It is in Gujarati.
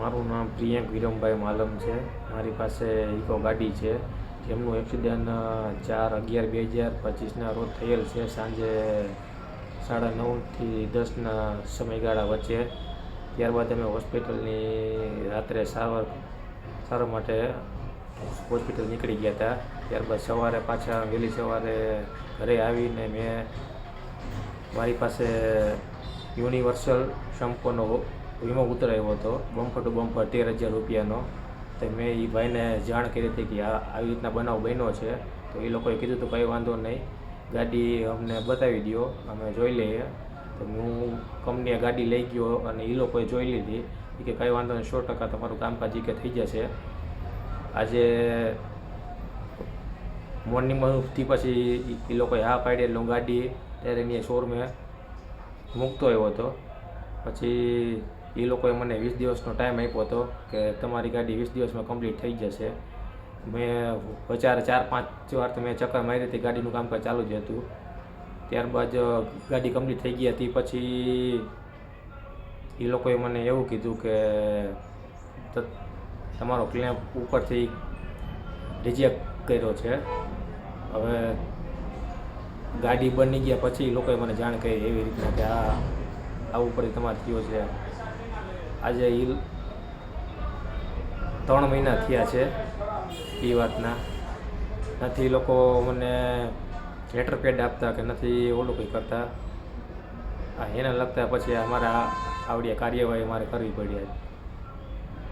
મારું નામ પ્રિયંક વિરમભાઈ માલમ છે। મારી પાસે ઇકો ગાડી છે જેમનું એક્સિડન્ટ 4/11/2025ના રોજ થયેલ છે, સાંજે 9:30થી 10ના સમયગાળા વચ્ચે। ત્યારબાદ અમે હોસ્પિટલની રાત્રે સારવાર માટે હોસ્પિટલ નીકળી ગયા હતા। ત્યારબાદ સવારે પાછા વહેલી સવારે ઘરે આવીને મેં મારી પાસે યુનિવર્સલ સંપૂર્ણ વીમો ઉતરાવ્યો હતો, બમ્પર ટુ બમ્પર 13,000 રૂપિયાનો। તો મેં એ ભાઈને જાણ કરી હતી કે આવી રીતના બનાવ બન્યો છે। તો એ લોકોએ કીધું હતું કંઈ વાંધો નહીં, ગાડી અમને બતાવી દો, અમે જોઈ લઈએ। તો હું કંપનીએ ગાડી લઈ ગયો અને એ લોકોએ જોઈ લીધી કે કંઈ વાંધો નહીં, 100% તમારું કામકાજ કે થઈ જશે। આજે મોર્નિંગમાંથી પછી એ લોકોએ હા પાડી એટલે હું ગાડી ત્યારે એની શોરૂમે મૂકતો આવ્યો હતો। પછી એ લોકોએ મને 20 દિવસનો ટાઈમ આપ્યો હતો કે તમારી ગાડી 20 દિવસમાં કમ્પ્લીટ થઈ જશે। મેં બચારે 4-5 વાર તો મેં ચક્કર મારી હતી, ગાડીનું કામકાજ ચાલુ જ હતું। ત્યારબાદ ગાડી કમ્પ્લીટ થઈ ગઈ હતી પછી એ લોકોએ મને એવું કીધું કે તમારો ક્લેમ ઉપરથી રિજેક્ટ કર્યો છે। હવે ગાડી બની ગયા પછી એ લોકોએ મને જાણ કરી એવી રીતના કે આ ઉપરથી તમારે થયો છે। આજે એ 3 મહિના થયા છે એ વાતના, નથી એ લોકો મને લેટર પેડ આપતા કે નથી ઓલું કંઈ કરતા। એને લગતા પછી અમારા આવડી કાર્યવાહી મારે કરવી પડી।